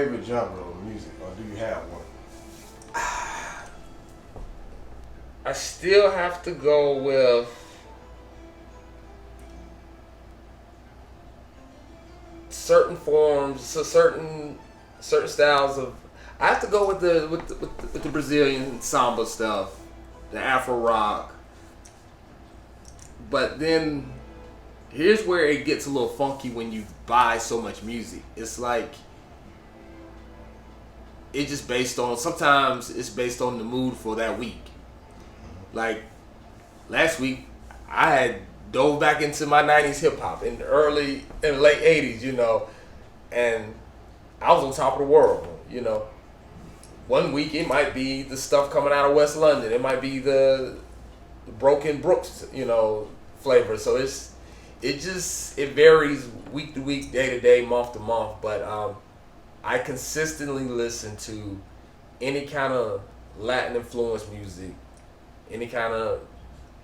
favorite genre of music, or do you have one? I still have to go with certain forms, so certain styles of. I have to go with the Brazilian samba stuff, the Afro rock. But then here's where it gets a little funky when you buy so much music. It's like it's just based on. Sometimes it's based on the mood for that week. Like last week, I had dove back into my '90s hip hop in the late '80s, and I was on top of the world, One week it might be the stuff coming out of West London. It might be the Broken Brooks, flavor. So it varies week to week, day to day, month to month. But I consistently listen to any kind of Latin influenced music, any kind of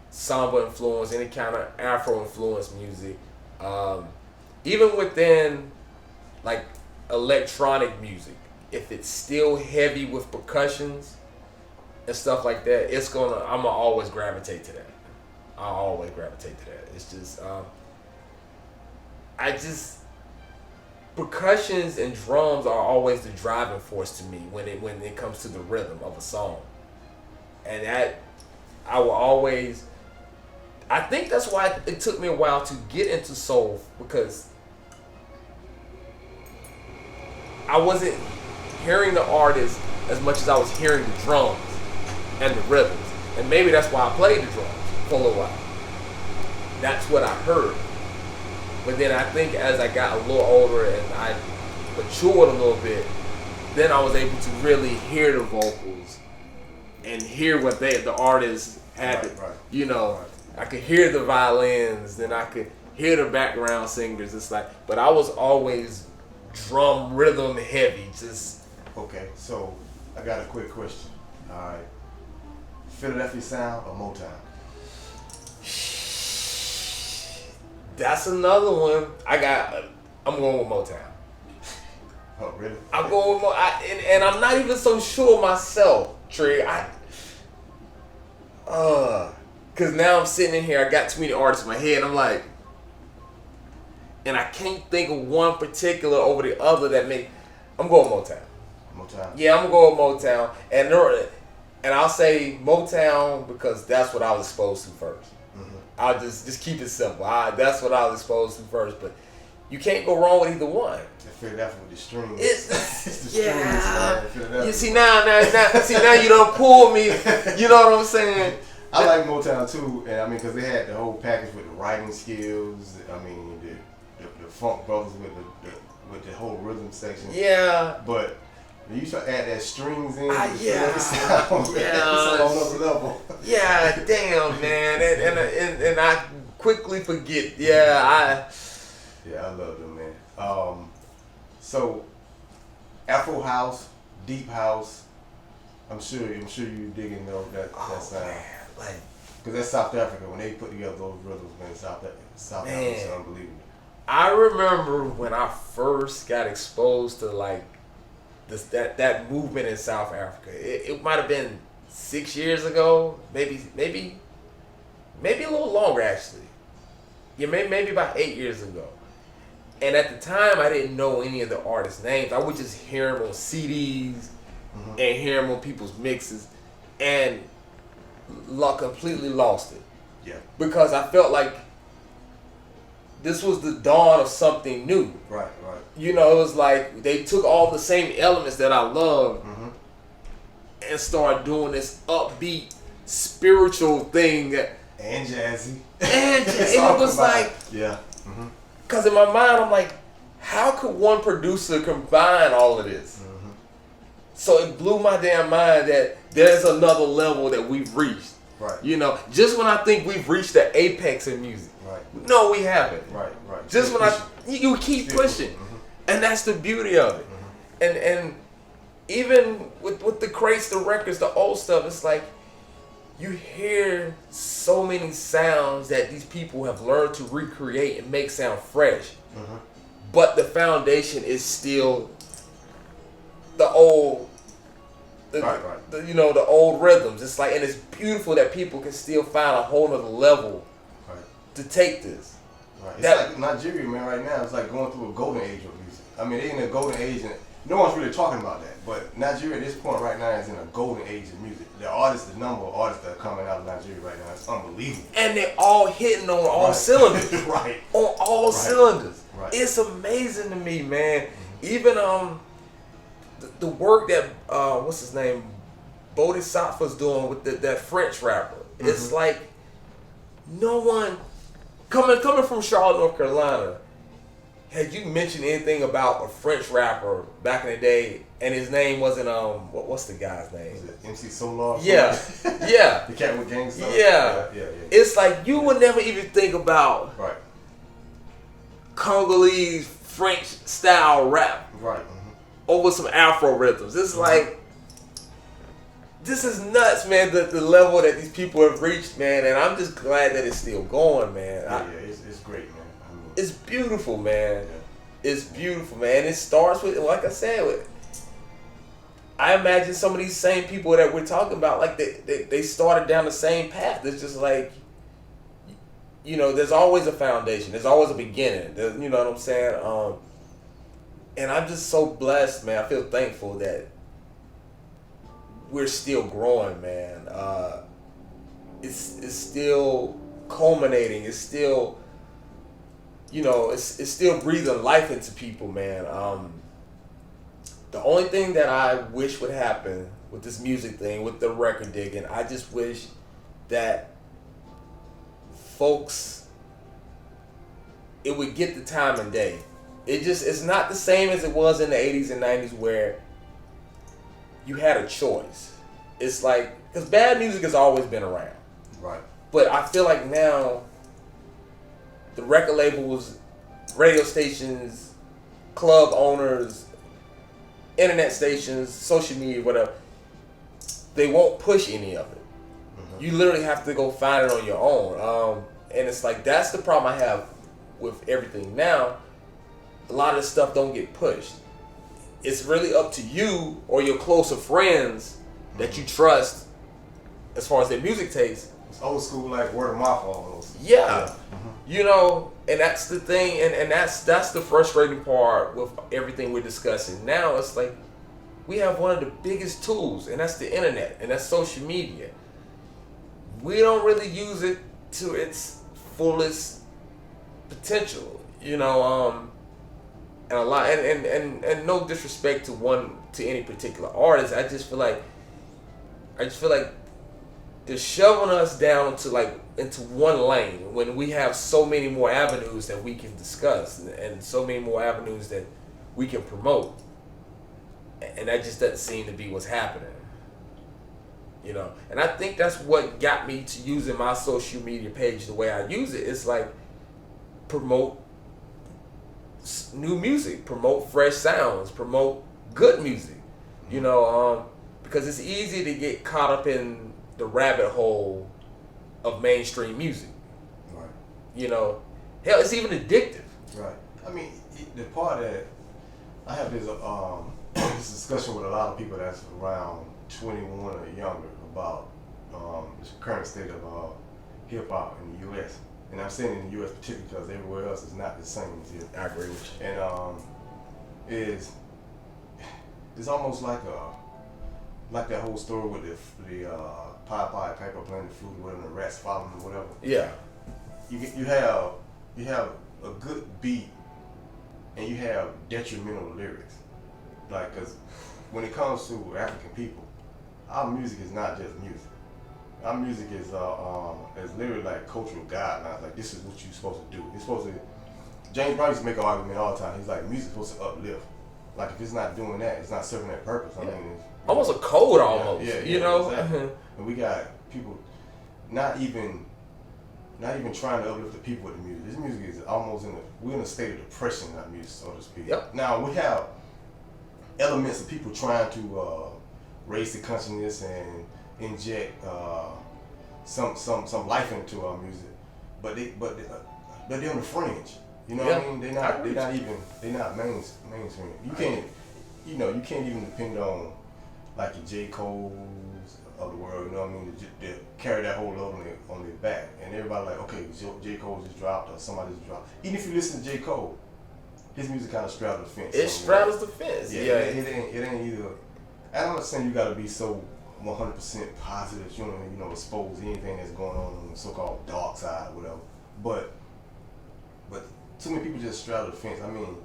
samba influence, any kind of Afro influenced music, even within like electronic music. If it's still heavy with percussions and stuff like that, I'm gonna always gravitate to that. I'll always gravitate to that. It's just percussions and drums are always the driving force to me when it comes to the rhythm of a song, and that I will always. I think that's why it took me a while to get into soul, because I wasn't hearing the artist as much as I was hearing the drums and the rhythms. And maybe that's why I played the drums for a little while. That's what I heard. But then I think as I got a little older and I matured a little bit, then I was able to really hear the vocals and hear what the artists had to, I could hear the violins, then I could hear the background singers. It's like, but I was always drum rhythm heavy. Okay, so I got a quick question. All right, Philadelphia sound or Motown? That's another one. I'm going with Motown. Oh, really? I'm going with Motown, and I'm not even so sure myself, Trey. Because now I'm sitting in here, I got too many artists in my head, and I'm like, and I can't think of one particular over the other I'm going Motown. Motown? Yeah, I'm going to go with Motown. And I'll say Motown because that's what I was exposed to first. Mm-hmm. I'll just keep it simple. That's what I was exposed to first, but you can't go wrong with either one. Philadelphia with the strings. It's the strings, man. You see now you don't pull me. You know what I'm saying? I like Motown too, and I mean, because they had the whole package with the writing skills. I mean, the funk brothers with the whole rhythm section. Yeah. But when you try to add that strings in, it's a whole other level. Yeah, damn, man, and I quickly forget. Yeah, I love them, man. So Afro house, deep house. I'm sure you digging that sound. Man. Because that's South Africa. When they put together those rhythms, man, South Africa is unbelievable. I remember when I first got exposed to like that movement in South Africa. It might have been 6 years ago, maybe a little longer actually. Yeah, maybe about 8 years ago. And at the time, I didn't know any of the artists' names. I would just hear them on CDs and hear them on people's mixes, and completely lost it. Yeah. Because I felt like this was the dawn of something new. Right. It was like they took all the same elements that I love and started doing this upbeat, spiritual thing. And jazzy. And it was like... Yeah. Because in my mind, I'm like, how could one producer combine all of this? So it blew my damn mind that there's another level that we've reached. Right. Just when I think we've reached the apex in music. Right. No, we haven't. Right. Just when you keep pushing. And that's the beauty of it. And even with the crates, the records, the old stuff, it's like you hear so many sounds that these people have learned to recreate and make sound fresh. But the foundation is still the old. Right. The old rhythms. It's like, and it's beautiful that people can still find a whole nother level to take this. Right. It's like Nigeria, man, right now. It's like going through a golden age of music. I mean, they in a golden age, and no one's really talking about that. But Nigeria at this point right now is in a golden age of music. The number of artists that are coming out of Nigeria right now is unbelievable. And they're all hitting on all cylinders. Right. On all cylinders. Right. It's amazing to me, man. Mm-hmm. Even the work that what's his name, Bodhisattva's doing with that French rapper. Mm-hmm. It's like no one coming from Charlotte, North Carolina. Had you mentioned anything about a French rapper back in the day, and his name wasn't what's the guy's name? Was it MC Solar? Yeah, yeah. The cat with gang stuff. Yeah. It's like you would never even think about Congolese French style rap, over some Afro rhythms. It's like, this is nuts, man. The level that these people have reached, man, and I'm just glad that it's still going, man. It's great, man. I mean, it's beautiful, man. Yeah. It's beautiful, man. It starts with, like I said, I imagine some of these same people that we're talking about, like they started down the same path. It's just like, there's always a foundation. There's always a beginning. You know what I'm saying? And I'm just so blessed, man. I feel thankful that we're still growing, man. It's still culminating. It's still, it's still breathing life into people, man. The only thing that I wish would happen with this music thing, with the record digging, I just wish that folks, it would get the time and day. It's not the same as it was in the 80s and 90s where you had a choice. It's like, because bad music has always been around. Right. But I feel like now the record labels, radio stations, club owners, internet stations, social media, whatever, they won't push any of it. Mm-hmm. You literally have to go find it on your own. And it's like, that's the problem I have with everything now. A lot of this stuff don't get pushed. It's really up to you or your closer friends that you trust as far as their music taste. It's old school, like word of mouth almost. Yeah. Mm-hmm. And that's the thing, and that's the frustrating part with everything we're discussing. Now it's like we have one of the biggest tools, and that's the internet, and that's social media. We don't really use it to its fullest potential, and a lot, and no disrespect to any particular artist. I just feel like they're shoving us down into one lane when we have so many more avenues that we can discuss and so many more avenues that we can promote, and that just doesn't seem to be what's happening. And I think that's what got me to using my social media page the way I use it. It's like promote new music, promote fresh sounds, promote good music, because it's easy to get caught up in the rabbit hole of mainstream music. Right. Hell, it's even addictive. Right. I mean, the part that I have this this discussion with a lot of people that's around 21 or younger about the current state of hip hop in the U.S. And I'm saying in the U.S. particularly because everywhere else is not the same as here. I agree with you. And it's almost like that whole story with the Piper playing the flute, whatever, the rats following him, whatever. Yeah. You have a good beat, and you have detrimental lyrics. Like, because when it comes to African people, our music is not just music. Our music is literally like cultural guidelines. Like, this is what you're supposed to do. It's supposed to. James Brown used to make an argument all the time. He's like, music's supposed to uplift. Like, if it's not doing that, it's not serving that purpose. I mean, it's, almost a code, almost. Yeah, exactly. And we got people not even trying to uplift the people with the music. This music is almost we're in a state of depression in our music, so to speak. Yep. Now we have elements of people trying to raise the consciousness and inject some life into our music, but they're on the fringe. You know what I mean? They're not mainstream. you can't even depend on like your J. Cole's of the world, you know what I mean, to carry that whole load on their back. And everybody like, okay, J. Cole just dropped or somebody just dropped. Even if you listen to J. Cole, his music kind of straddles the fence. It straddles the fence. Yeah. It ain't either. I'm not saying you got to be so 100% positive, you know, expose anything that's going on the so-called dark side, whatever. But too many people just straddle the fence. I mean,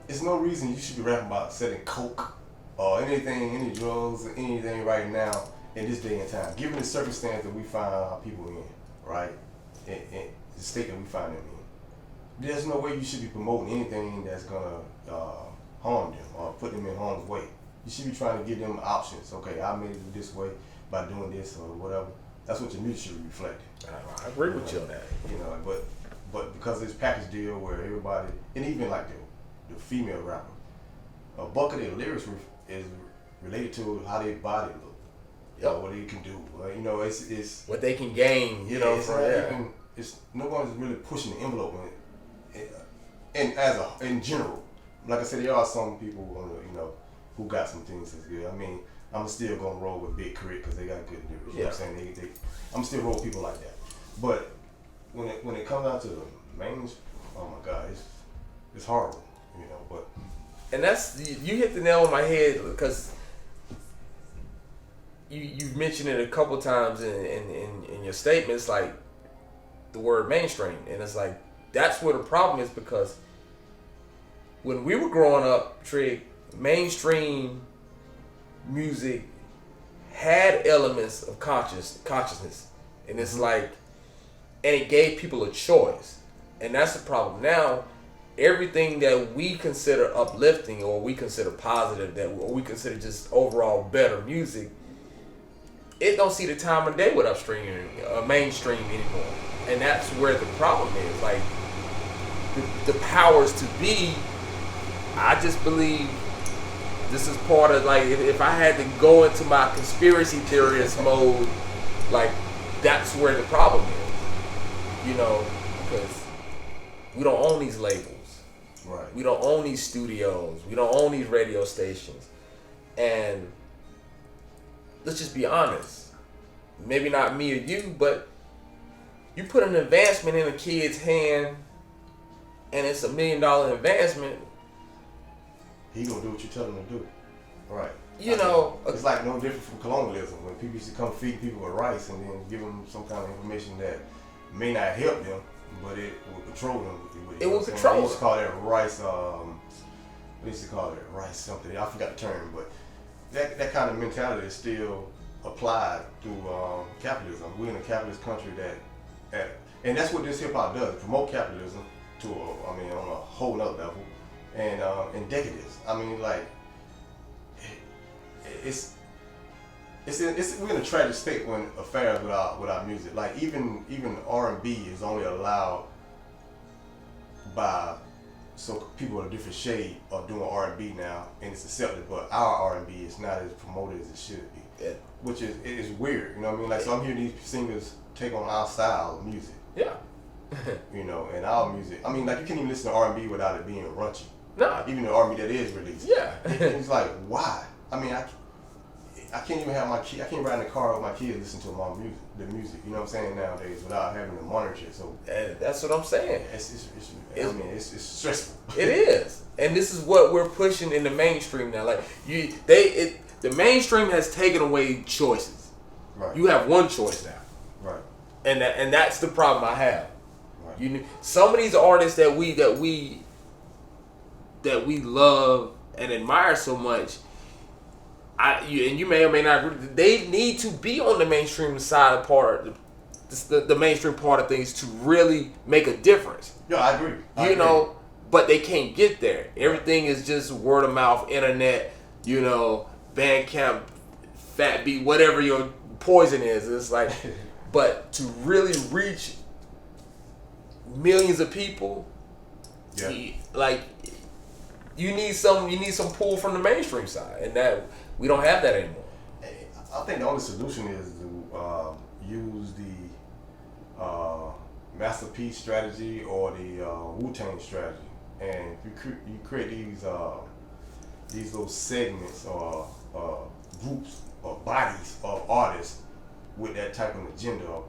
there's no reason you should be rapping about selling coke or anything, any drugs or anything right now in this day and time, given the circumstance that we find our people in, right? And the state that we find them in. There's no way you should be promoting anything that's gonna harm them or put them in harm's way. You should be trying to give them options. Okay, I made it this way by doing this or whatever. That's what your music should reflect. I agree with you on that. You know, but because of this package deal where everybody, and even like the female rapper, a buck of their lyrics is related to how their body look. Yep. What they can do. You know, it's what they can gain. You know, it's from even, it's no one's really pushing the envelope on it. And in general, like I said, there are some people who got some things that's good. I mean, I'm still gonna roll with Big Crit because they got good lyrics. You know what I'm saying? I'm still roll with people like that. But when it comes down to the main, oh my God, it's horrible. You know, but. And that's, you hit the nail on my head because you've mentioned it a couple times in your statements, like the word mainstream. And it's like, that's where the problem is, because when we were growing up, Trig, mainstream music had elements of consciousness. And it's like, and it gave people a choice. And that's the problem. Now, everything that we consider uplifting or we consider positive, or we consider just overall better music, it don't see the time of day with mainstream anymore. And that's where the problem is. Like, the powers to be, I just believe this is part of, like, if I had to go into my conspiracy theorist mode, like, that's where the problem is. You know, because we don't own these labels. Right. We don't own these studios. We don't own these radio stations. And let's just be honest. Maybe not me or you, but you put an advancement in a kid's hand and it's $1 million advancement. He gonna do what you tell him to do. Right. You know. It's like no different from colonialism, when people used to come feed people with rice and then give them some kind of information that may not help them, but it will control them. It will control them. They used to call that rice, they used to call it rice something. I forgot the term, but that kind of mentality is still applied through capitalism. We're in a capitalist country and that's what this hip hop does, promote capitalism to on a whole nother level, and decadence. I mean, like, we're in a tragic state when affairs with our music. Like even R&B is only allowed by people in a different shade of doing R&B now, and it's accepted. But our R&B is not as promoted as it should be, which is weird. You know what I mean? Like, so I'm hearing these singers take on our style of music. Yeah. You know, and our music. I mean, like, you can't even listen to R&B without it being raunchy. No. Even the R&B that is released. Yeah. And it's like, why? I mean, I can't even have my kid. I can't ride in the car with my kids listen to the music. You know what I'm saying, nowadays, without having to monitor it. So that's what I'm saying. It's stressful. It is, and this is what we're pushing in the mainstream now. Like the mainstream has taken away choices. Right. You have one choice now. Right. And that's the problem I have. Right. Some of these artists that we love and admire so much, and you may or may not agree, they need to be on the mainstream side the mainstream part of things to really make a difference. Yeah, I agree. You know, but they can't get there. Everything is just word of mouth, internet, Bandcamp, Fat Beat, whatever your poison is. It's like, but to really reach millions of people, you need some pull from the mainstream side, and that we don't have that anymore. I think the only solution is to use the Masterpiece strategy or the Wu-Tang strategy, and you create these these little segments or groups or bodies of artists with that type of agenda or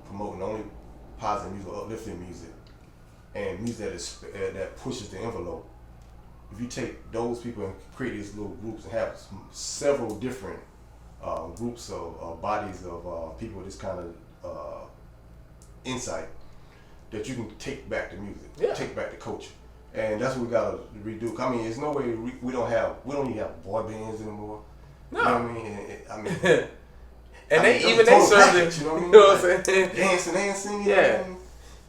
promoting only positive music, uplifting music, and music that is that pushes the envelope. If you take those people and create these little groups and have several different groups of bodies of people with this kind of insight, that you can take back the music, take back the culture, and that's what we gotta redo. I mean, there's no way we don't even have boy bands anymore. No, you know what I mean. And they served it. You know what I mean? You know what I'm saying? Dancing and singing. Yeah.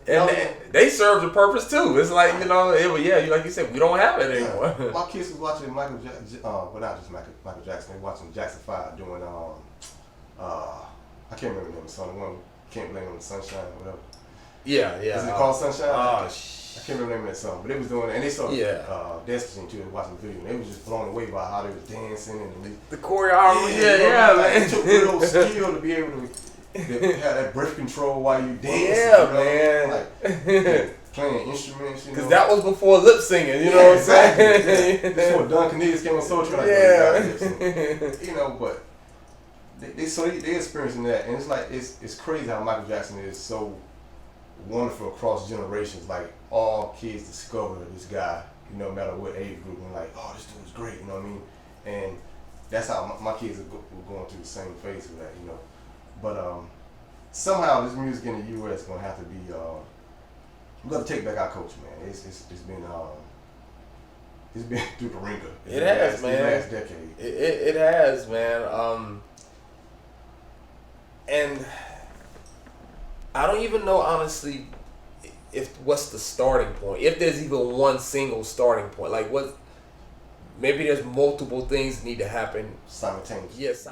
And they served a purpose too. It's like, you know, like you said, we don't have it anymore. Yeah. My kids was watching Michael Jackson, well, not just Michael Jackson. They watching Jackson 5 doing I can't remember the name of the song. The one Can't Blame on the Sunshine or whatever. Yeah. Is it called Sunshine? I can't remember the name of that song, but they was doing it, and they saw Dance Machine too. They watching the video, and they was just blown away by how they was dancing and the choreography. Like, it took real skill to be able to have that breath control while you dancing. Yeah, man. Like playing instruments. Because that was before lip singing. You know what I'm saying? Yeah. Before Don Cornelius came on Soul Train. You know, but they experiencing that, and it's like it's crazy how Michael Jackson is so wonderful across generations. Like all kids discover this guy, you know, no matter what age group, and like, oh, this dude's great, you know what I mean? And that's how my kids are going through the same phase with that, you know. But somehow this music in the U.S. gonna have to be. We got to take back our culture, man. It's been through the ringer. It has, man. The last decade. It has, man. And I don't even know, honestly, what's the starting point. If there's even one single starting point, like maybe there's multiple things that need to happen Simultaneously. Yes,